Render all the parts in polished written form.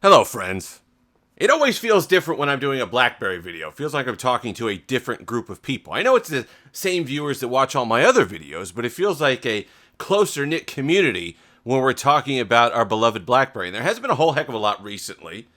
Hello, friends. It always feels different when I'm doing a BlackBerry video. It feels like I'm talking to a different group of people. I know it's the same viewers that watch all my other videos, but it feels like a closer-knit community when we're talking about our beloved BlackBerry. And there has been a whole heck of a lot recently.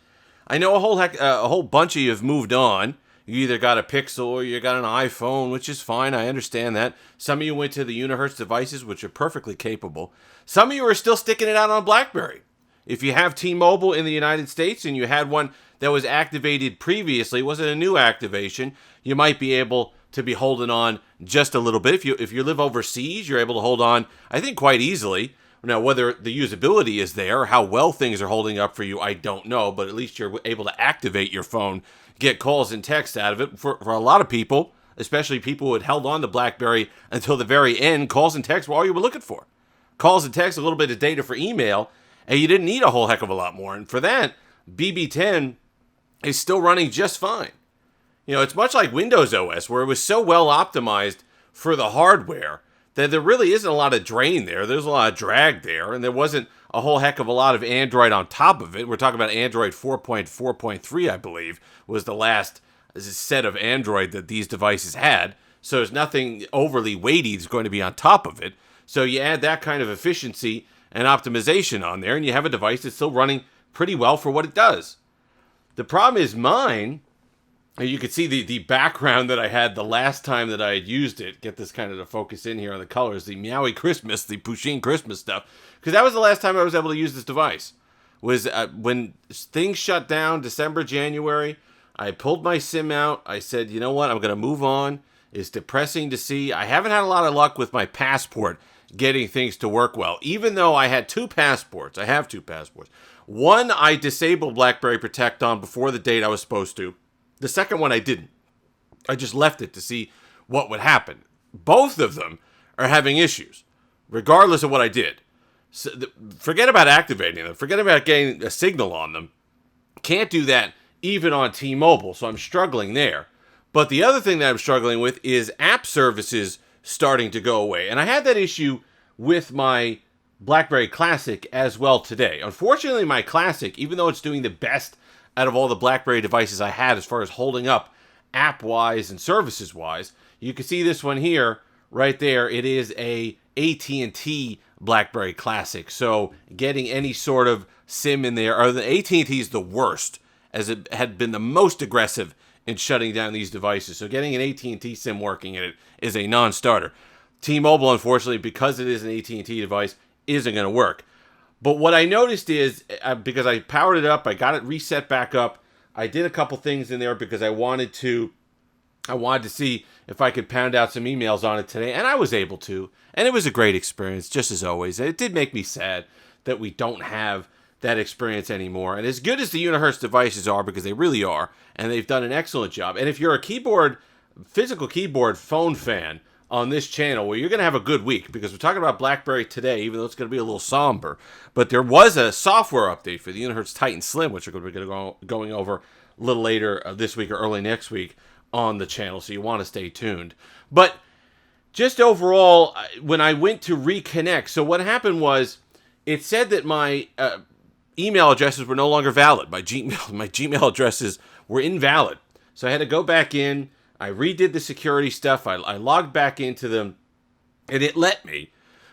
I know a whole bunch of you have moved on. You either got a Pixel or you got an iPhone, which is fine. I understand that. Some of you went to the Unihertz devices, which are perfectly capable. Some of you are still sticking it out on BlackBerry. If you have T-Mobile in the United States and you had one that was activated previously, wasn't a new activation, you might be able to be holding on just a little bit. If you live overseas, you're able to hold on, I think, quite easily. Now, whether the usability is there, or how well things are holding up for you, I don't know, but at least you're able to activate your phone, get calls and texts out of it. For a lot of people, especially people who had held on to BlackBerry until the very end, calls and texts were all you were looking for. Calls and texts, a little bit of data for email, and you didn't need a whole heck of a lot more. And for that, BB10 is still running just fine. You know, it's much like Windows OS, where it was so well optimized for the hardware that there really isn't a lot of drain there. There's a lot of drag there, and there wasn't a whole heck of a lot of Android on top of it. We're talking about Android 4.4.3, I believe, was the last set of Android that these devices had. So there's nothing overly weighty that's going to be on top of it. So you add that kind of efficiency and optimization on there, and you have a device that's still running pretty well for what it does. The problem is mine, and you can see the background that I had the last time that I had used it. Get this kind of to focus in here on the colors, the Meowie Christmas, the Pusheen Christmas stuff, because that was the last time I was able to use this device. Was when things shut down, December, January, I pulled my SIM out. I said, you know what, I'm going to move on. It's depressing to see. I haven't had a lot of luck with my passport getting things to work well, even though I had two passports. I have two passports. One, I disabled BlackBerry Protect on before the date I was supposed to. The second one, I didn't. I just left it to see what would happen. Both of them are having issues, regardless of what I did. So forget about activating them. Forget about getting a signal on them. Can't do that even on T-Mobile, so I'm struggling there. But the other thing that I'm struggling with is app services starting to go away. And I had that issue with my BlackBerry Classic as well today. Unfortunately, my Classic, even though it's doing the best out of all the BlackBerry devices I had as far as holding up app-wise and services-wise, you can see this one here, right there. It is a AT&T BlackBerry Classic. So getting any sort of SIM in there, or the AT&T is the worst, as it had been the most aggressive in shutting down these devices. So getting an AT&T SIM working in it is a non-starter. T-Mobile, unfortunately, because it is an AT&T device, isn't going to work. But what I noticed is, because I powered it up, I got it reset back up, I did a couple things in there because I wanted to see if I could pound out some emails on it today, and I was able to. And it was a great experience, just as always. And it did make me sad that we don't have that experience anymore. And as good as the Unihertz devices are, because they really are, and they've done an excellent job. And if you're a physical keyboard phone fan on this channel, well, you're going to have a good week, because we're talking about BlackBerry today, even though it's going to be a little somber. But there was a software update for the Unihertz Titan Slim, which we're going to be going over a little later this week or early next week on the channel, so you want to stay tuned. But just overall, when I went to reconnect, so what happened was, it said that my email addresses were no longer valid. My Gmail addresses were invalid. So I had to go back in. I redid the security stuff. I logged back into them, and it let me.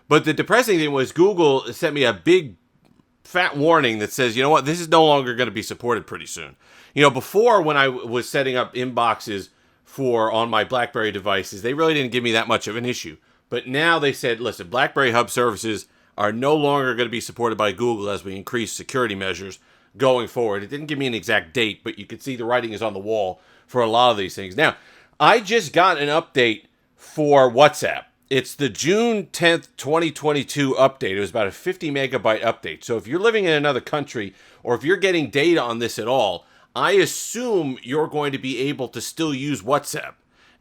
But the depressing thing was Google sent me a big fat warning that says, you know what, this is no longer going to be supported pretty soon. You know, before, when I was setting up inboxes on my BlackBerry devices, they really didn't give me that much of an issue. But now they said, listen, BlackBerry Hub services are no longer going to be supported by Google as we increase security measures going forward. It didn't give me an exact date, but you can see the writing is on the wall for a lot of these things. Now, I just got an update for WhatsApp. It's the June 10th, 2022 update. It was about a 50 megabyte update. So if you're living in another country, or if you're getting data on this at all, I assume you're going to be able to still use WhatsApp.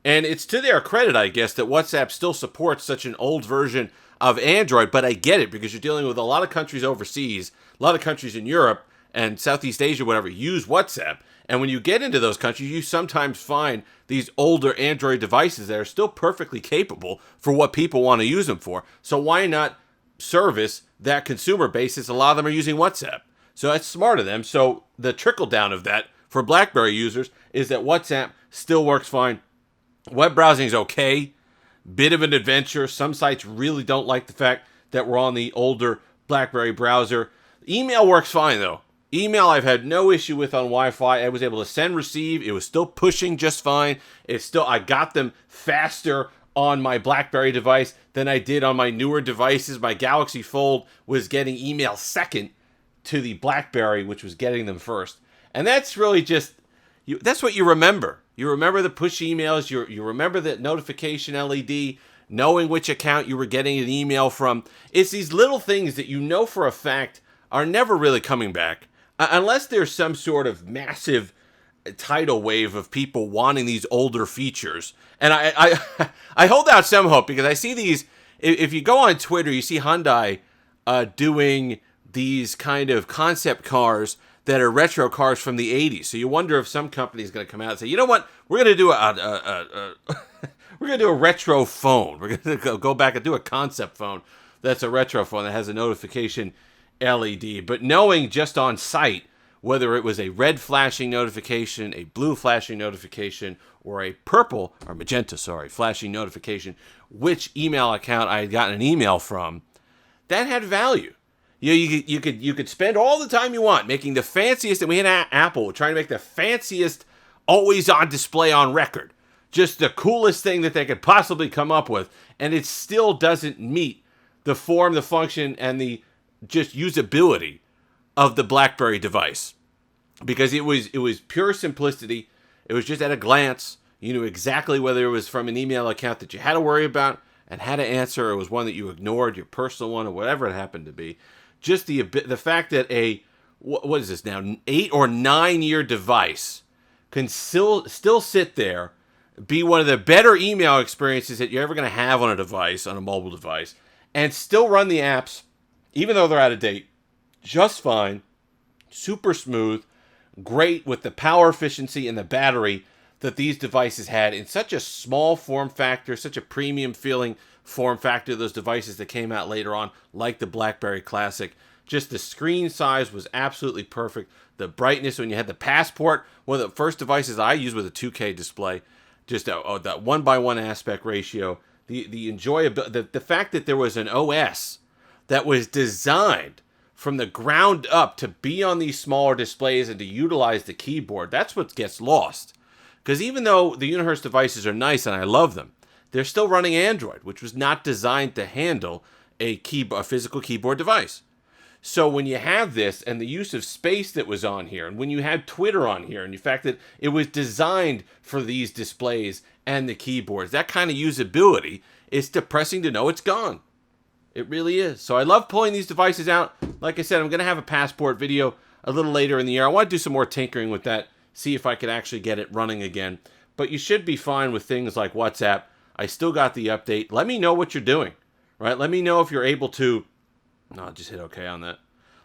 And it's to their credit, I guess, that WhatsApp still supports such an old version of Android, but I get it, because you're dealing with a lot of countries overseas, a lot of countries in Europe and Southeast Asia, whatever, use WhatsApp. And when you get into those countries, you sometimes find these older Android devices that are still perfectly capable for what people want to use them for. So why not service that consumer base, since a lot of them are using WhatsApp? So that's smart of them. So the trickle down of that for BlackBerry users is that WhatsApp still works fine. Web browsing is okay. Bit of an adventure. Some sites really don't like the fact that we're on the older BlackBerry browser. Email works fine though. Email I've had no issue with on Wi-Fi. I was able to send, receive. It was still pushing just fine. I got them faster on my BlackBerry device than I did on my newer devices. My Galaxy Fold was getting email second to the BlackBerry, which was getting them first. And that's really just, that's what you remember. You remember the push emails. You remember the notification LED, knowing which account you were getting an email from. It's these little things that you know for a fact are never really coming back. Unless there's some sort of massive tidal wave of people wanting these older features. And I hold out some hope because I see these, if you go on Twitter, you see Hyundai doing these kind of concept cars that are retro cars from the 80s. So you wonder if some company is going to come out and say, you know what, we're going to do we're going to do a retro phone. We're going to go back and do a concept phone that's a retro phone that has a notification LED. But knowing just on site whether it was a red flashing notification, a blue flashing notification, or a purple or magenta, flashing notification, which email account I had gotten an email from, that had value. You could spend all the time you want making the fanciest, and we had Apple trying to make the fanciest always on display on record, just the coolest thing that they could possibly come up with, and it still doesn't meet the form, the function, and the just usability of the BlackBerry device, because it was pure simplicity. It was just at a glance. You knew exactly whether it was from an email account that you had to worry about and had to answer, or it was one that you ignored, your personal one, or whatever it happened to be. Just the fact that what is this now, 8 or 9 year device can still sit there, be one of the better email experiences that you're ever going to have on a device, on a mobile device, and still run the apps, even though they're out of date, just fine, super smooth, great with the power efficiency and the battery that these devices had in such a small form factor, such a premium feeling form factor, those devices that came out later on, like the BlackBerry Classic. Just the screen size was absolutely perfect. The brightness, when you had the Passport, one of the first devices I used with a 2K display, just that 1:1 aspect ratio, the enjoyability, the fact that there was an OS that was designed from the ground up to be on these smaller displays and to utilize the keyboard, that's what gets lost. Because even though the Unihurst devices are nice and I love them, they're still running Android, which was not designed to handle a physical keyboard device. So when you have this and the use of space that was on here, and when you had Twitter on here, and the fact that it was designed for these displays and the keyboards, that kind of usability, it's depressing to know it's gone. It really is. So I love pulling these devices out. Like I said, I'm going to have a Passport video a little later in the year. I want to do some more tinkering with that, see if I could actually get it running again. But you should be fine with things like WhatsApp. I still got the update. Let me know what you're doing, right? Let me know if you're able to... No, just hit OK on that.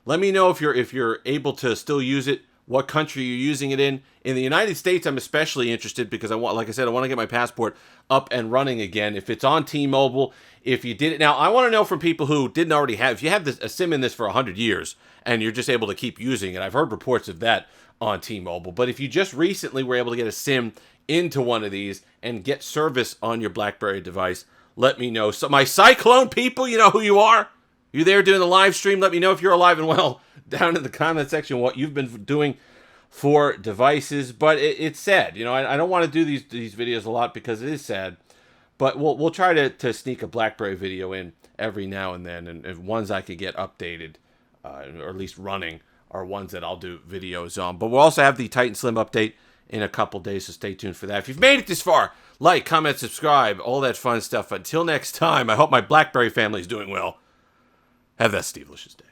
Let me know if you're able to still use it, what country you're using it in. In the United States, I'm especially interested because I want to get my Passport up and running again. If it's on T-Mobile, if you did it. Now, I want to know from people who didn't already have, if you have a SIM in this for 100 years and you're just able to keep using it. I've heard reports of that on T-Mobile. But if you just recently were able to get a SIM into one of these and get service on your BlackBerry device, let me know. So my Cyclone people, you know who you are. You there doing the live stream? Let me know if you're alive and well down in the comment section what you've been doing for devices. But it's sad. You know, I don't want to do these videos a lot because it is sad. But we'll try to sneak a BlackBerry video in every now and then. And ones I could get updated, or at least running, are ones that I'll do videos on. But we'll also have the Titan Slim update in a couple days, so stay tuned for that. If you've made it this far, like, comment, subscribe, all that fun stuff. Until next time, I hope my BlackBerry family is doing well. Have that Steve-licious day.